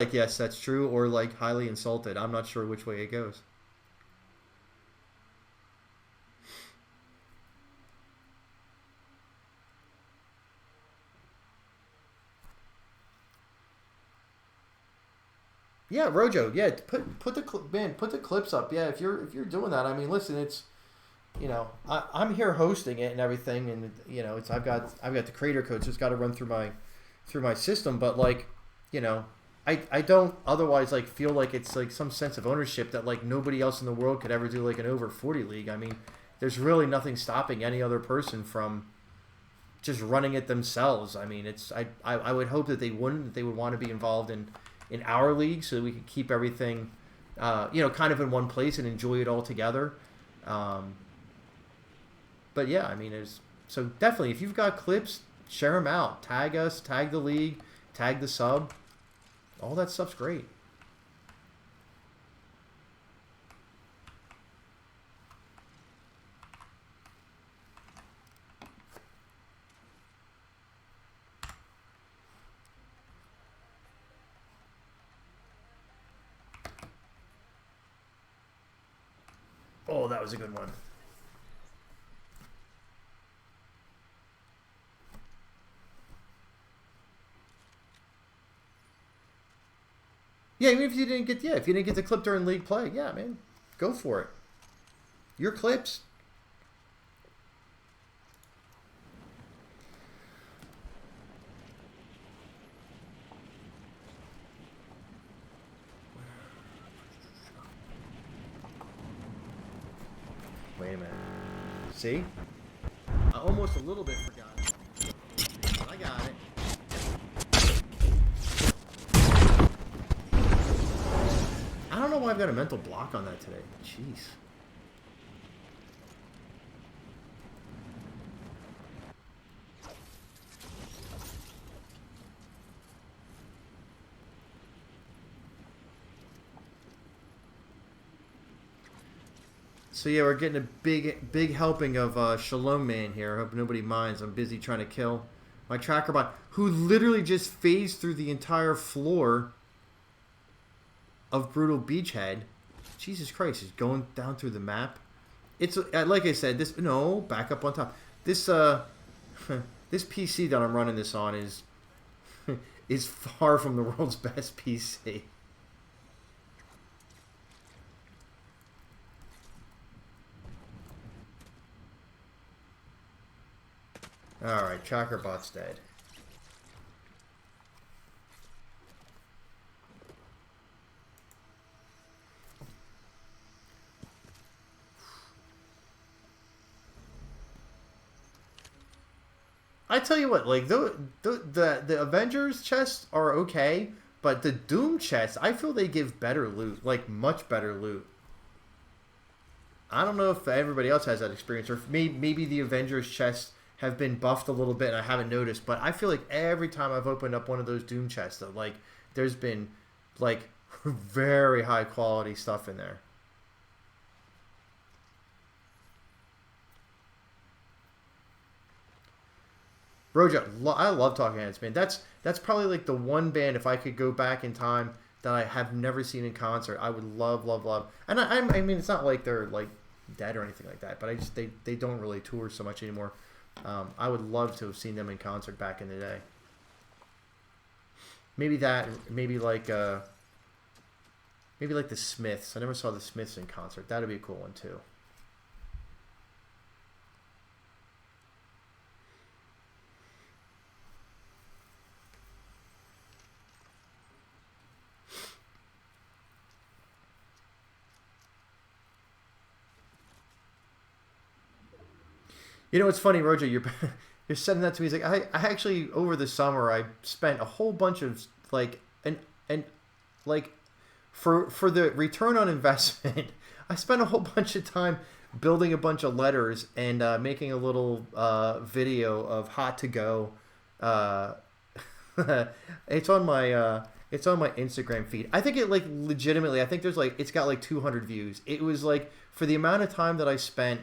like, yes, that's true, or like highly insulted. I'm not sure which way it goes. Yeah, Rojo. Yeah, put the clips up. Yeah, if you're doing that, I mean, listen, it's I'm here hosting it and everything, and it's I've got the creator code, so it's got to run through my system. But like, you know, I don't otherwise like feel like it's like some sense of ownership that like nobody else in the world could ever do like an over 40 league. I mean, there's really nothing stopping any other person from just running it themselves. I mean, I would hope that they wouldn't, that they would want to be involved in our league so that we could keep everything, kind of in one place and enjoy it all together. Um, but yeah, I mean, so definitely if you've got clips, share them out. Tag us, tag the league, tag the sub. All that stuff's great. Oh, that was a good one. Yeah, even if you didn't get the clip during league play, yeah, man, go for it. Your clips. Wait a minute. See? I almost a little bit forgot. I got it. I don't know why I've got a mental block on that today. Jeez. So yeah, we're getting a big helping of Shalom Man here. I hope nobody minds. I'm busy trying to kill my tracker bot, who literally just phased through the entire floor of Brutal Beachhead. Jesus Christ, he's going down through the map. It's like I said, this no back up on top. This this PC that I'm running this on is far from the world's best PC. All right, tracker bot's dead. I tell you what, like the Avengers chests are okay, but the Doom chests, I feel they give better loot, like much better loot. I don't know if everybody else has that experience, or if maybe the Avengers chests have been buffed a little bit and I haven't noticed. But I feel like every time I've opened up one of those Doom chests, that like there's been like very high quality stuff in there. Roja, I love Talking Heads, man. That's probably like the one band, if I could go back in time, that I have never seen in concert, I would love, love, love. And I mean, it's not like they're like dead or anything like that, but I just they don't really tour so much anymore. I would love to have seen them in concert back in the day. Maybe that, maybe like the Smiths. I never saw the Smiths in concert. That'd be a cool one too. You know, it's funny, Roger. You're sending that to me. He's like, I actually over the summer I spent a whole bunch of like and like for the return on investment. I spent a whole bunch of time building a bunch of letters and making a little video of Hot to Go. Uh, it's on my Instagram feed. I think it like legitimately. I think there's like it's got like 200 views. It was like for the amount of time that I spent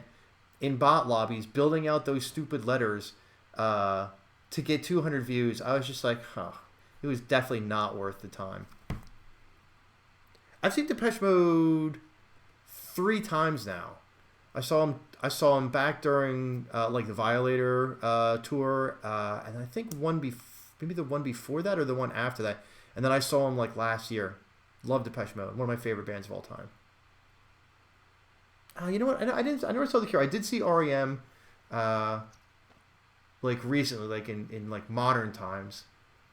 in bot lobbies building out those stupid letters to get 200 views. I was just like, huh. It was definitely not worth the time. I've seen Depeche Mode 3 times now. I saw him back during like the Violator tour, and I think maybe the one before that or the one after that, and then I saw him like last year. Love Depeche Mode, one of my favorite bands of all time. You know what? I never saw The Cure. I did see REM, like recently, like in like modern times.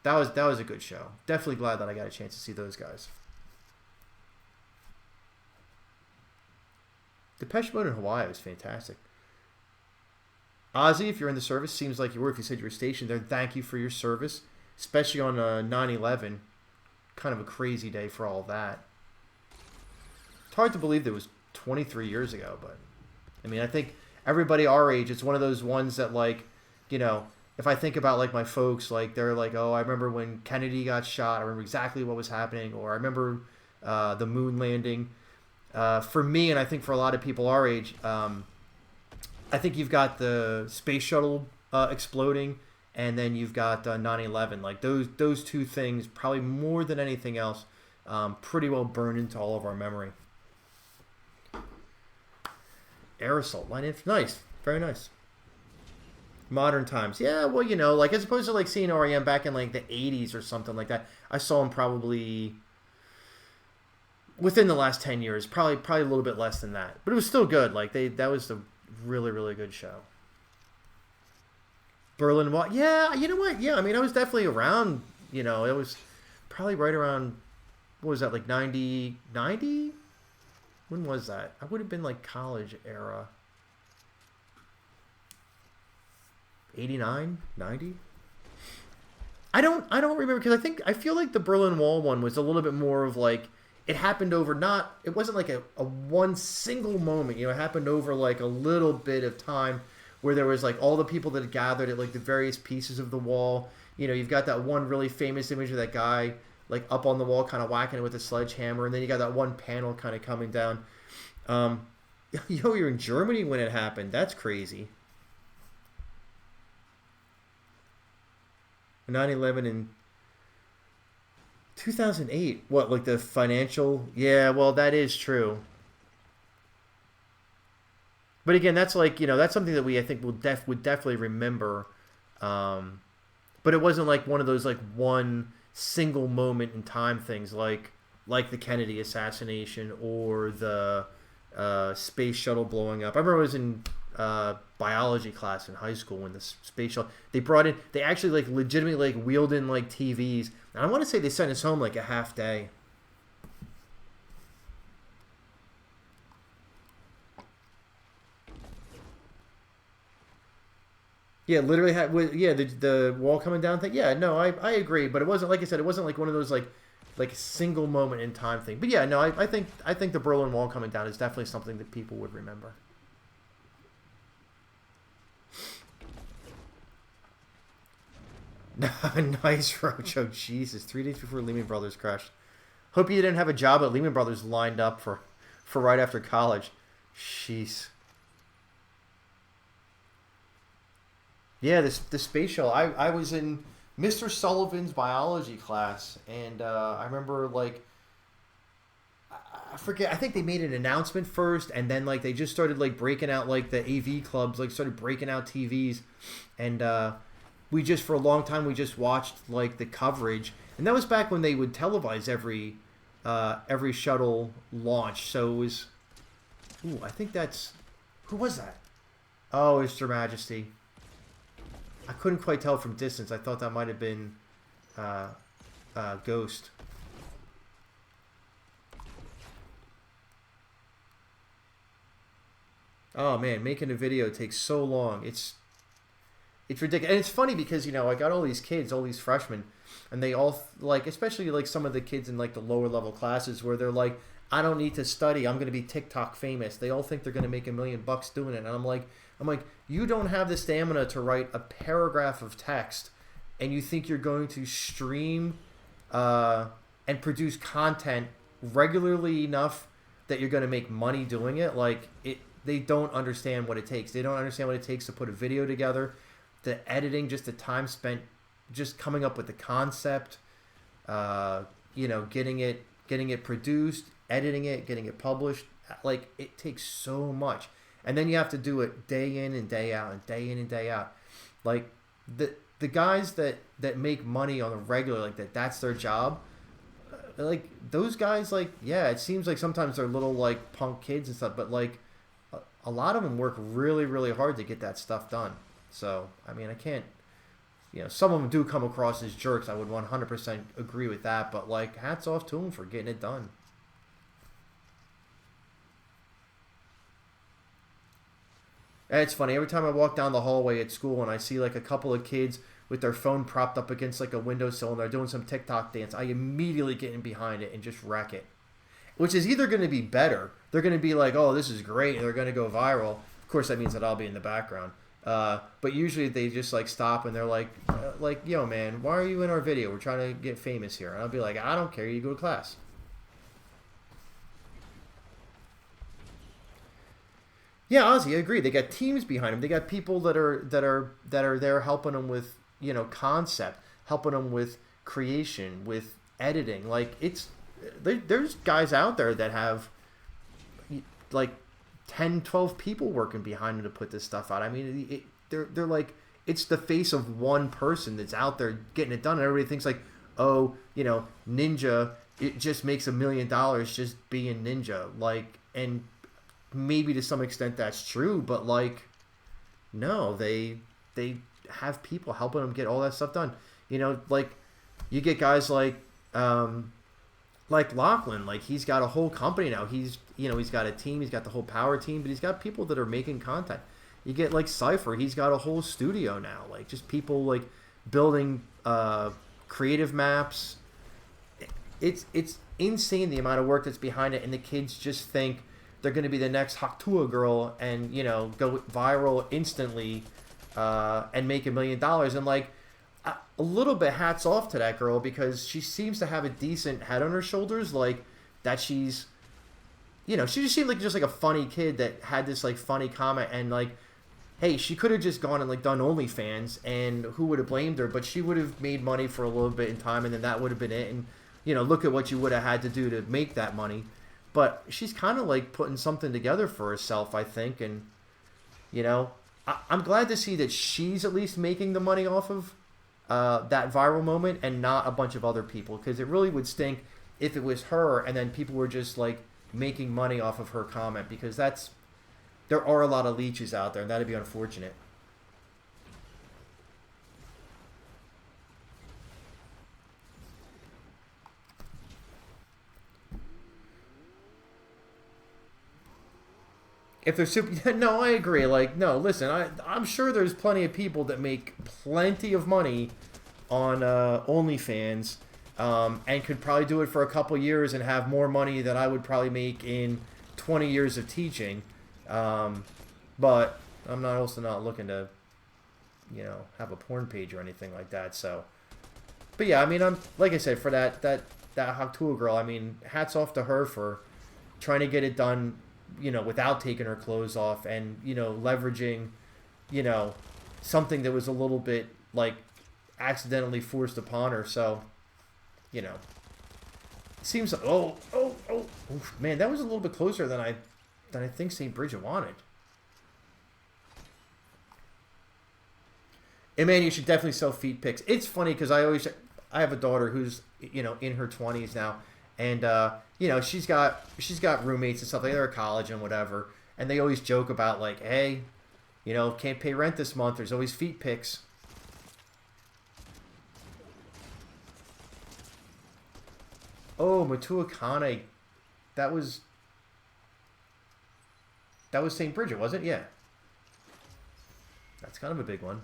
That was a good show. Definitely glad that I got a chance to see those guys. Depeche Mode in Hawaii was fantastic. Ozzy, if you're in the service, seems like you were. If you said you were stationed there, thank you for your service, especially on 9/11. Kind of a crazy day for all that. It's hard to believe that it was 23 years ago, but I mean, I think everybody our age, it's one of those ones that, like, you know, if I think about like my folks, like they're like, oh, I remember when Kennedy got shot. I remember exactly what was happening, or I remember the moon landing. For me, and I think for a lot of people our age, I think you've got the space shuttle exploding, and then you've got 9/11. Like those two things, probably more than anything else, pretty well burned into all of our memory. Air assault line, nice, very nice. Modern times, yeah. Well, you know, like as opposed to like seeing REM back in like the '80s or something like that, I saw him probably within the last 10 years, probably a little bit less than that, but it was still good. Like that was a really, really good show. Berlin Wall, yeah, you know what? Yeah, I mean, I was definitely around. You know, it was probably right around, what was that, like 90? When was that? I would have been like college era. 89, 90. I don't remember, because I feel like the Berlin Wall one was a little bit more of like, it happened over it wasn't like a one single moment, you know, it happened over like a little bit of time where there was like all the people that had gathered at like the various pieces of the wall. You know, you've got that one really famous image of that guy like up on the wall kind of whacking it with a sledgehammer, and then you got that one panel kind of coming down. You're in Germany when it happened. That's crazy. 9/11 in 2008. What, like the financial? Yeah, well, that is true. But again, that's like, you know, that's something that I think would definitely remember. But it wasn't like one of those like one single moment in time things like the Kennedy assassination or the space shuttle blowing up. I remember I was in biology class in high school when the space shuttle, they actually like legitimately like wheeled in like TVs, and I want to say they sent us home like a half day. Yeah, literally had, yeah, the wall coming down thing. Yeah, no, I agree, but it wasn't, like I said, it wasn't like one of those like single moment in time thing. But yeah, no, I think the Berlin Wall coming down is definitely something that people would remember. Nice, Rojo. Jesus, 3 days before Lehman Brothers crashed. Hope you didn't have a job at Lehman Brothers lined up for right after college. Jeez. Yeah, the space shuttle. I was in Mr. Sullivan's biology class, and I remember like I forget. I think they made an announcement first, and then like they just started like breaking out like the AV clubs, like started breaking out TVs, and we just for a long time we just watched like the coverage, and that was back when they would televise every shuttle launch. So it was, I think that's, who was that? Oh, it's Your Majesty. I couldn't quite tell from distance. I thought that might have been Ghost. Oh man, making a video takes so long. It's ridiculous. And it's funny because, you know, I got all these kids, all these freshmen, and they all like, especially like some of the kids in like the lower level classes where they're like, I don't need to study. I'm going to be TikTok famous. They all think they're going to make $1 million doing it. And I'm like, you don't have the stamina to write a paragraph of text, and you think you're going to stream and produce content regularly enough that you're going to make money doing it. Like, they don't understand what it takes. They don't understand what it takes to put a video together, the editing, just the time spent just coming up with the concept, you know, getting it getting it produced, editing it, getting it published. Like, it takes so much. And then you have to do it day in and day out and day in and day out. Like, the guys that make money on a regular, like that's their job. Like, those guys, like, yeah, it seems like sometimes they're little, like, punk kids and stuff, but, like, a lot of them work really, really hard to get that stuff done. So, I mean, I can't, some of them do come across as jerks. I would 100% agree with that, but, like, hats off to them for getting it done. And it's funny, every time I walk down the hallway at school and I see, like, a couple of kids with their phone propped up against, like, a windowsill and they're doing some TikTok dance, I immediately get in behind it and just wreck it. Which is either going to be better. They're going to be like, oh, this is great, and they're going to go viral. Of course, that means that I'll be in the background. But usually they just, like, stop and they're like, yo, man, why are you in our video? We're trying to get famous here. And I'll be like, I don't care. You go to class. Yeah, Ozzy, I agree. They got teams behind them. They got people that are there helping them with, concept, helping them with creation, with editing. Like, there's guys out there that have, like, 10, 12 people working behind them to put this stuff out. I mean, they're like, it's the face of one person that's out there getting it done. And everybody thinks, like, oh, Ninja, it just makes $1 million just being Ninja. Like, and maybe to some extent that's true, but, like, no, they have people helping them get all that stuff done. Like, you get guys like Lachlan, like, he's got a whole company now. He's got a team, he's got the whole power team, but he's got people that are making content. You get, like, Cypher, he's got a whole studio now, like, just people, like, building creative maps. It's insane the amount of work that's behind it, and the kids just think they're going to be the next Haktua girl and, go viral instantly and make $1 million. And, like, a little bit hats off to that girl, because she seems to have a decent head on her shoulders. Like, that she's, she just seemed like a funny kid that had this, like, funny comment. And, like, hey, she could have just gone and, like, done OnlyFans, and who would have blamed her? But she would have made money for a little bit in time, and then that would have been it. And, look at what you would have had to do to make that money. But she's kind of, like, putting something together for herself, I think. And, I'm glad to see that she's at least making the money off of that viral moment and not a bunch of other people. Because it really would stink if it was her and then people were just, like, making money off of her comment. Because there are a lot of leeches out there, and that'd be unfortunate. If they're super, no, I agree. Like, no, listen, I'm sure there's plenty of people that make plenty of money on OnlyFans, and could probably do it for a couple years and have more money than I would probably make in 20 years of teaching. But I'm also not looking to, have a porn page or anything like that. So, but yeah, I mean, I'm, like I said, for that Haktua girl, I mean, hats off to her for trying to get it done, without taking her clothes off, and, leveraging, something that was a little bit, like, accidentally forced upon her. So, it seems, man, that was a little bit closer than I think St. Bridget wanted. And man, you should definitely sell feet pics. It's funny because I have a daughter who's, in her 20s now. And, she's got roommates and stuff. Like, they're at college and whatever. And they always joke about, like, hey, can't pay rent this month. There's always feet pics. Oh, Matua Kane. That was St. Bridget, was it? Yeah. That's kind of a big one.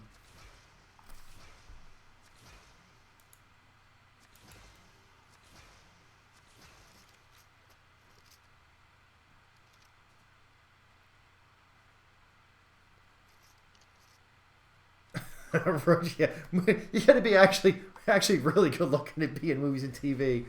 Yeah, you got to be actually really good looking to be in movies and TV.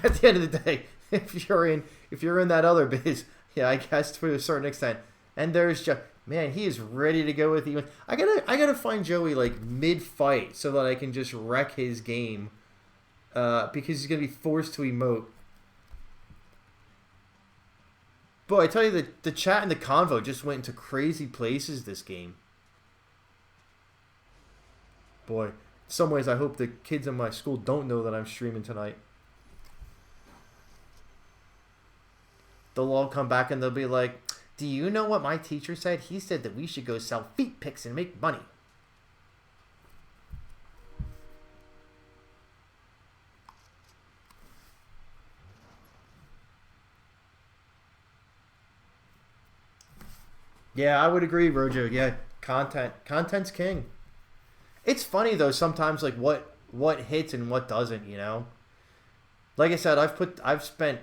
At the end of the day, if you're in that other biz, yeah, I guess to a certain extent. And there's Joe, man, he is ready to go with you. I gotta find Joey, like, mid fight so that I can just wreck his game, because he's gonna be forced to emote. Boy, I tell you, the chat and the convo just went into crazy places this game. Boy, in some ways I hope the kids in my school don't know that I'm streaming tonight. They'll all come back and they'll be like, do you know what my teacher said? He said that we should go sell feet pics and make money. Yeah, I would agree, Rojo. Yeah, content's king. It's funny though sometimes like what hits and what doesn't, you know. Like I said, I've spent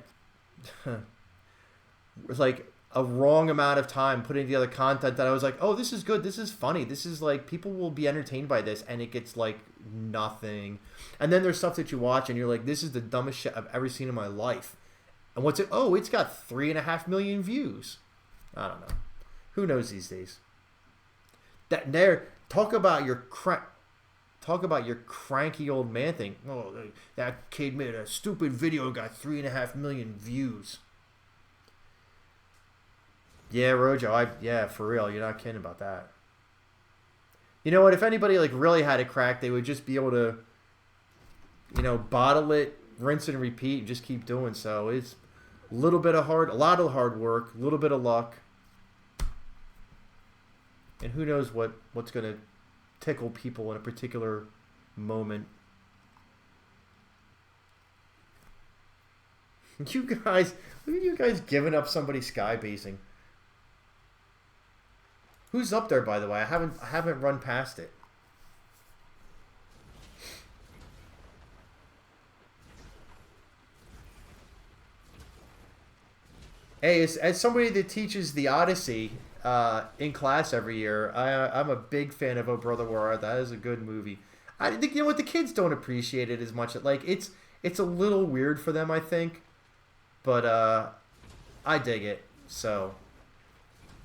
like a wrong amount of time putting together content that I was like, oh, this is good, this is funny, this is like people will be entertained by this, and it gets like nothing. And then there's stuff that you watch and you're like, this is the dumbest shit I've ever seen in my life. And what's it? Oh, it's got 3.5 million views. I don't know. Who knows these days? That there talk about your cranky old man thing. Oh, that kid made a stupid video and got 3.5 million views. Yeah, Rojo. Yeah, for real. You're not kidding about that. You know what? If anybody like really had a crack, they would just be able to, you know, bottle it, rinse and repeat, and just keep doing so. It's a lot of hard work, a little bit of luck. And who knows what's going to tickle people in a particular moment. You guys, look at you guys giving up somebody sky basing. Who's up there, by the way? I haven't run past it. Hey, as somebody that teaches the Odyssey in class every year, I'm a big fan of Oh Brother Where Art Thou. That is a good movie. I think, you know what, the kids don't appreciate it as much. Like it's a little weird for them, I think, but I dig it. So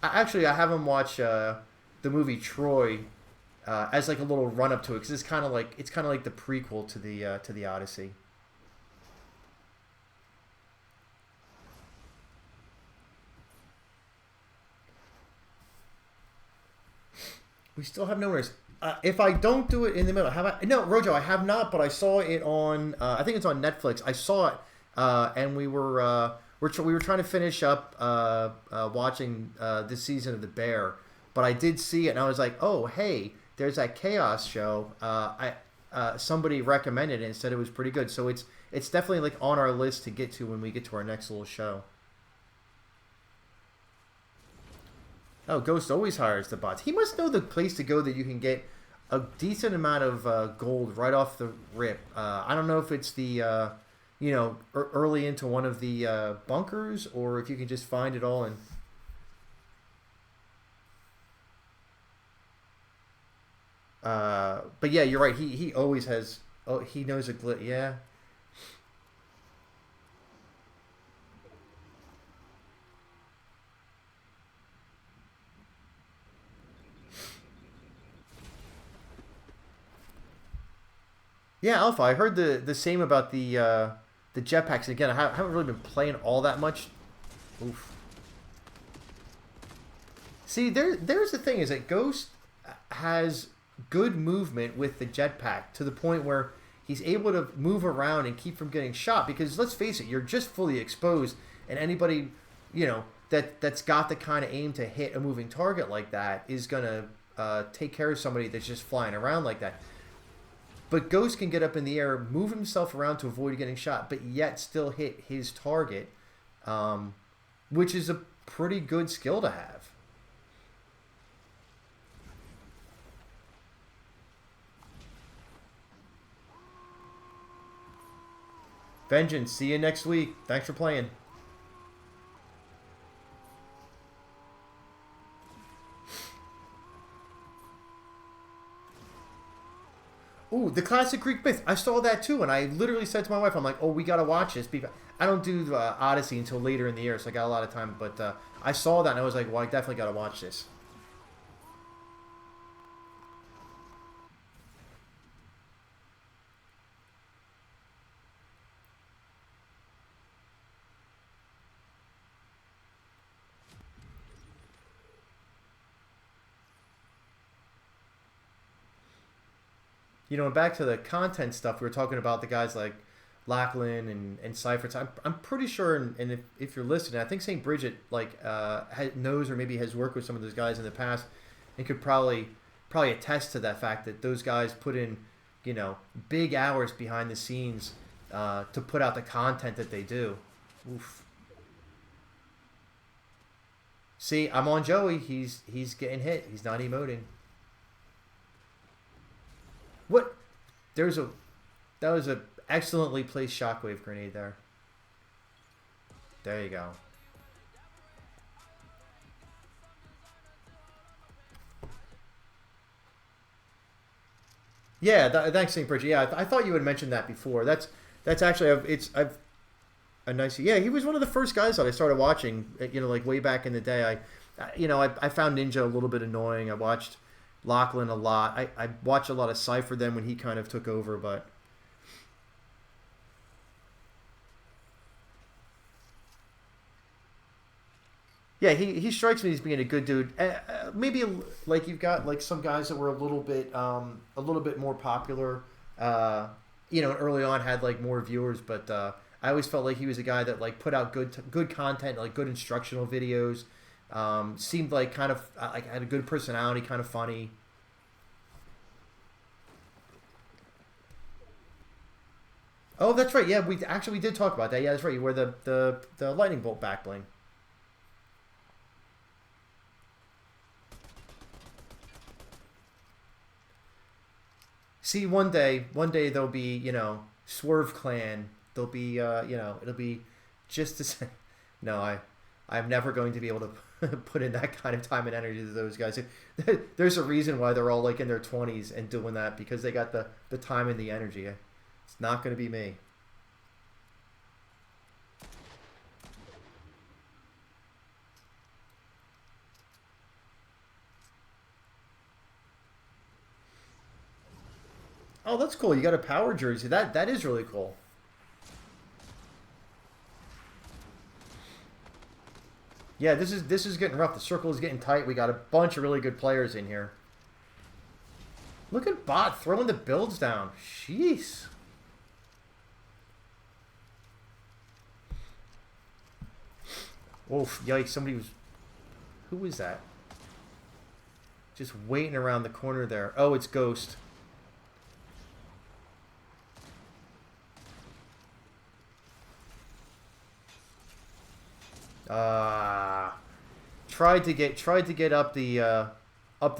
I have them watch the movie Troy as like a little run up to it, because it's kind of like the prequel to the Odyssey. We still have no winners. If I don't do it in the middle, have I? No, Rojo, I have not, but I saw it on. I think it's on Netflix. I saw it, and we were trying to finish up watching this season of The Bear, but I did see it, and I was like, oh, hey, there's that Chaos show. Somebody recommended it and said it was pretty good, so it's definitely like on our list to get to when we get to our next little show. Oh, Ghost always hires the bots. He must know the place to go that you can get a decent amount of gold right off the rip. I don't know if it's the, early into one of the bunkers, or if you can just find it all and... but yeah, you're right. He always has... Oh, he knows a glitch. Yeah. Yeah, Alpha. I heard the same about the jetpacks. Again, I haven't really been playing all that much. Oof. See, there's the thing, is that Ghost has good movement with the jetpack to the point where he's able to move around and keep from getting shot. Because let's face it, you're just fully exposed, and anybody, that's got the kind of aim to hit a moving target like that is gonna take care of somebody that's just flying around like that. But Ghost can get up in the air, move himself around to avoid getting shot, but yet still hit his target, which is a pretty good skill to have. Vengeance, see you next week. Thanks for playing. Ooh, the classic Greek myth. I saw that too, and I literally said to my wife, I'm like, oh, we got to watch this. I don't do the Odyssey until later in the year, so I got a lot of time. But I saw that, and I was like, well, I definitely got to watch this. You know, and back to the content stuff, we were talking about the guys like Lachlan and Seifert. I'm pretty sure, and if you're listening, I think St. Bridget like knows or maybe has worked with some of those guys in the past, and could probably attest to that fact that those guys put in, you know, big hours behind the scenes to put out the content that they do. Oof. See, I'm on Joey. He's getting hit. He's not emoting. What? That was a excellently placed shockwave grenade there. There you go. Yeah, thanks, St. Bridget. Yeah, I thought you had mentioned that before. That's actually I've a nice. Yeah, he was one of the first guys that I started watching. You know, like way back in the day. I found Ninja a little bit annoying. I watched Lachlan a lot. I watched a lot of Cypher then when he kind of took over, but. Yeah, he strikes me as being a good dude. Maybe like you've got like some guys that were a little bit more popular. You know, early on had like more viewers, but I always felt like he was a guy that like put out good content, like good instructional videos. Seemed like kind of like had a good personality, kind of funny. Oh, that's right. Yeah, we did talk about that. Yeah, that's right. You wear the lightning bolt back bling. See, one day there'll be, you know, Swerve Clan. There'll be, you know, it'll be just the same. No, I'm never going to be able to put in that kind of time and energy to those guys. There's a reason why they're all like in their 20s and doing that, because they got the time and the energy. It's not going to be me. Oh, that's cool. You got a power jersey. That is really cool. Yeah, this is getting rough. The circle is getting tight. We got a bunch of really good players in here. Look at Bot throwing the builds down. Jeez. Oof, yikes. Somebody was... Who was that? Just waiting around the corner there. Oh, it's Ghost. Tried to get up the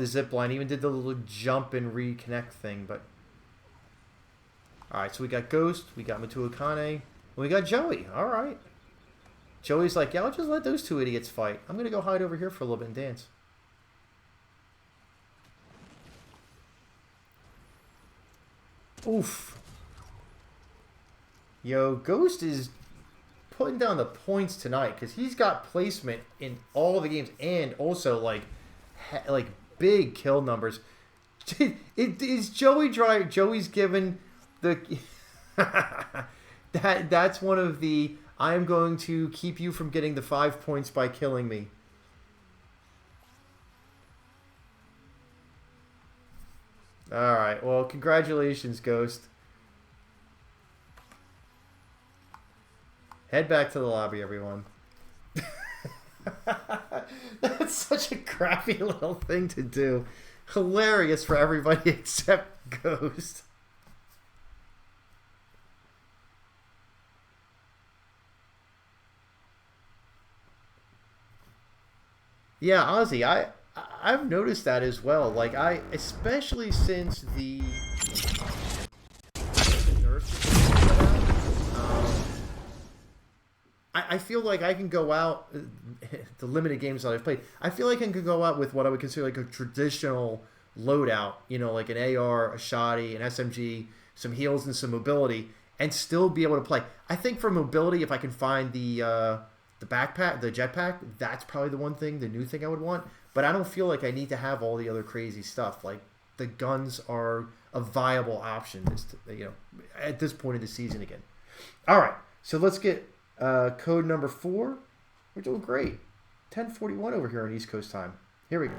zip line. Even did the little jump and reconnect thing, but all right. So we got Ghost, we got Matu Akane, and we got Joey. All right. Joey's like, yeah, I'll just let those two idiots fight. I'm gonna go hide over here for a little bit and dance. Oof. Yo, Ghost is putting down the points tonight because he's got placement in all the games and also like big kill numbers. It is Joey dry. Joey's given the that's one of the I am going to keep you from getting the 5 points by killing me. All right. Well, congratulations, Ghost. Head back to the lobby, everyone. That's such a crappy little thing to do. Hilarious for everybody except Ghost. Yeah, Ozzy, I've noticed that as well. Like especially since the I feel like I can go out, the limited games that I've played, I feel like I can go out with what I would consider like a traditional loadout, you know, like an AR, a shotty, an SMG, some heals, and some mobility, and still be able to play. I think for mobility, if I can find the backpack, the jetpack, that's probably the one thing, the new thing I would want. But I don't feel like I need to have all the other crazy stuff. Like, the guns are a viable option, you know, at this point of the season again. All right, so let's get code number 4. We're doing great. 10:41 over here on East Coast time. Here we go.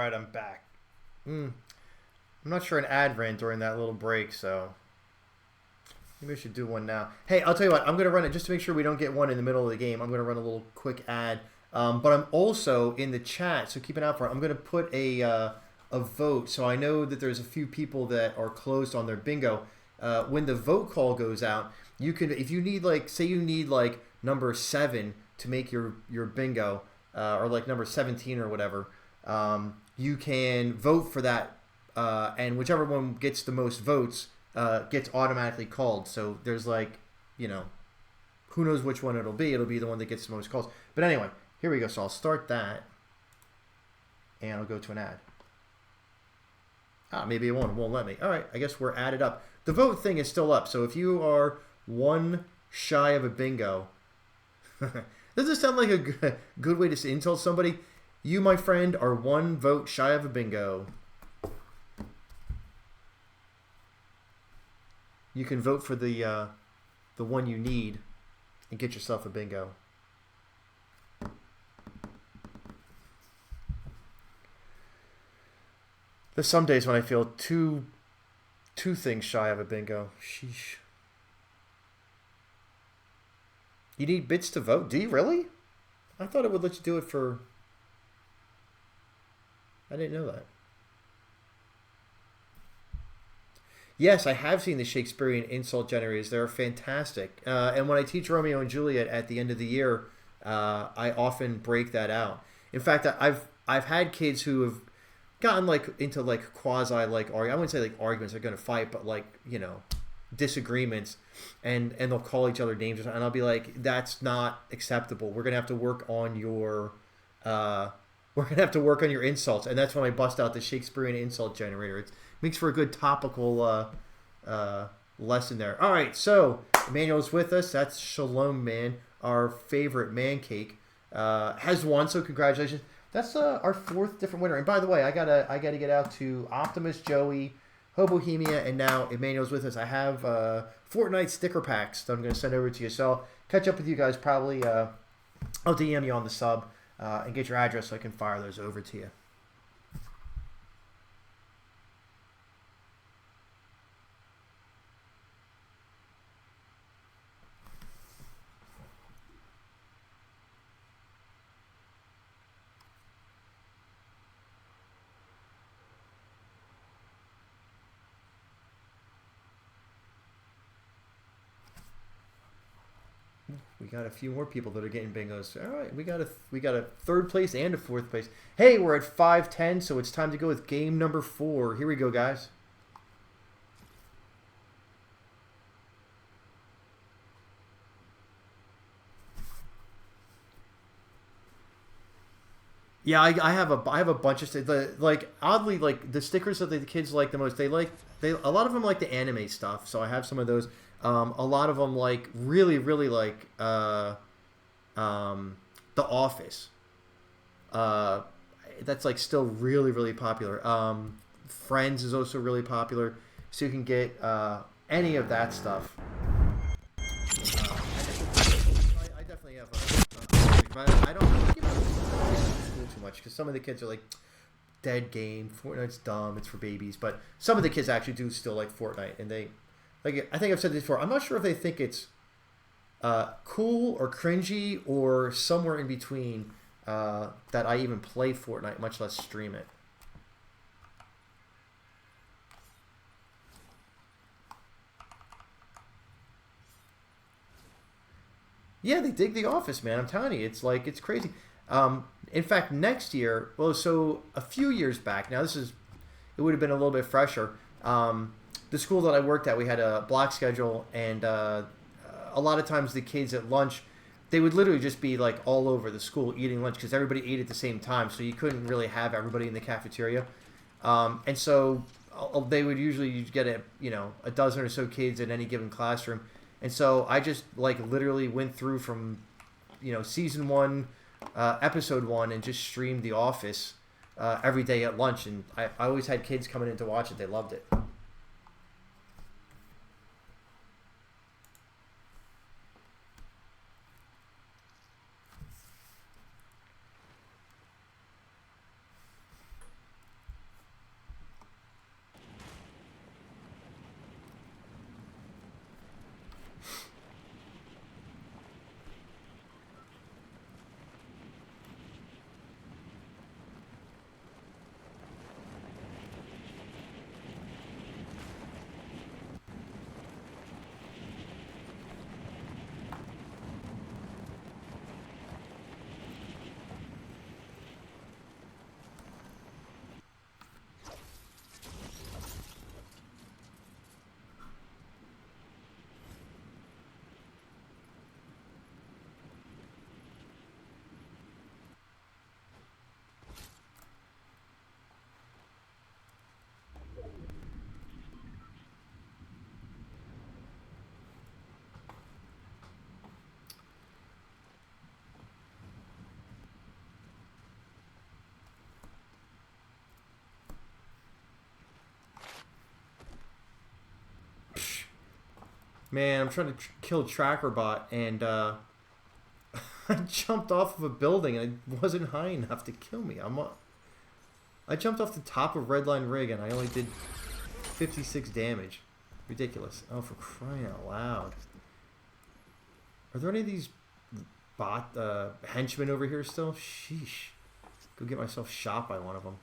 right, I'm back. I'm not sure an ad ran during that little break, so maybe I should do one now. Hey, I'll tell you what. I'm going to run it just to make sure we don't get one in the middle of the game. I'm going to run a little quick ad. But I'm also in the chat, so keep an eye out for it. I'm going to put a vote, so I know that there's a few people that are closed on their bingo. When the vote call goes out, you can, if you need, like, say you need, like, number 7 to make your bingo, or like number 17 or whatever, you can vote for that, and whichever one gets the most votes gets automatically called. So there's, like, you know, who knows which one it'll be. It'll be the one that gets the most calls. But anyway, here we go. So I'll start that, and I'll go to an ad. Maybe it won't let me. All right, I guess we're added up. The vote thing is still up. So if you are one shy of a bingo, does this sound like a good way to insult somebody? You, my friend, are one vote shy of a bingo. You can vote for the one you need and get yourself a bingo. There's some days when I feel two things shy of a bingo. Sheesh. You need bits to vote? Do you really? I thought it would let you do it for... I didn't know that. Yes, I have seen the Shakespearean insult generators. They're fantastic. And when I teach Romeo and Juliet at the end of the year, I often break that out. In fact, I've had kids who have gotten like into like quasi like I wouldn't say like arguments, they're going to fight, but like, you know, disagreements, and they'll call each other names, and I'll be like, that's not acceptable. We're gonna have to work on your insults. And that's when I bust out the Shakespearean insult generator. It makes for a good topical lesson there. All right, so Emmanuel's with us. That's Shalom Man, our favorite man cake, has won, so congratulations. That's our 4th different winner. And by the way, I gotta get out to Optimus, Joey, Hobohemia, and now Emmanuel's with us. I have Fortnite sticker packs that I'm going to send over to you. So I'll catch up with you guys probably. I'll DM you on the sub and get your address so I can fire those over to you. We got a few more people that are getting bingos. All right, we got a 3rd place and a 4th place. Hey, we're at 5:10, so it's time to go with game number 4. Here we go, guys. Yeah, I have a bunch of like oddly like the stickers that the kids like the most. They a lot of them like the anime stuff, so I have some of those. A lot of them like really like The Office. That's like still really popular. Friends is also really popular, so you can get any of that stuff. I definitely have but I don't give school too much because some of the kids are like, dead game, Fortnite's dumb, it's for babies. But some of the kids actually do still like Fortnite, and they like. I think I've said this before. I'm not sure if they think it's cool or cringy or somewhere in between that I even play Fortnite, much less stream it. Yeah, they dig The Office, man. I'm telling you, it's crazy. In fact, next year, so a few years back, now it would have been a little bit fresher. The school that I worked at, we had a block schedule, and a lot of times the kids at lunch, they would literally just be like all over the school eating lunch because everybody ate at the same time, so you couldn't really have everybody in the cafeteria. And so they would usually get a dozen or so kids in any given classroom. And so I just like literally went through from, season 1, episode 1, and just streamed The Office every day at lunch. And I always had kids coming in to watch it. They loved it. Man, I'm trying to kill Tracker Bot, and I jumped off of a building, and it wasn't high enough to kill me. I jumped off the top of Redline Rig, and I only did 56 damage. Ridiculous. Oh, for crying out loud. Are there any of these bot henchmen over here still? Sheesh. Go get myself shot by one of them.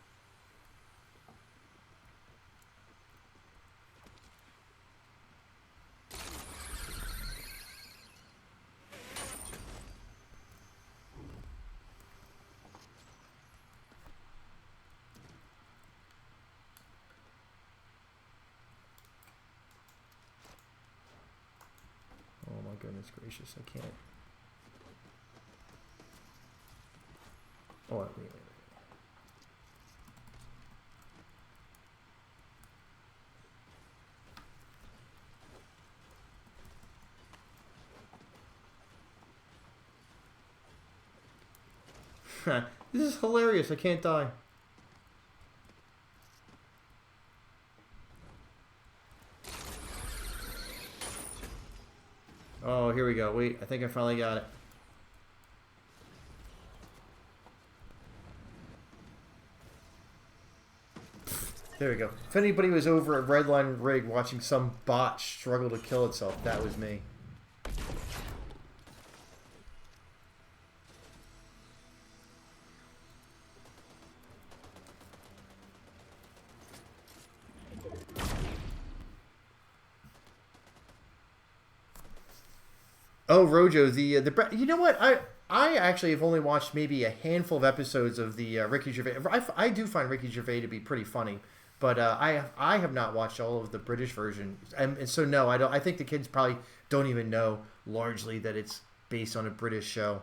Oh my goodness gracious, I can't. Oh, wait. This is hilarious. I can't die. Oh, here we go. Wait, I think I finally got it. There we go. If anybody was over at Redline Rig watching some bot struggle to kill itself, that was me. Oh, Rojo, the you know what? I actually have only watched maybe a handful of episodes of the Ricky Gervais. I do find Ricky Gervais to be pretty funny, but I have not watched all of the British version, and so no, I don't. I think the kids probably don't even know largely that it's based on a British show.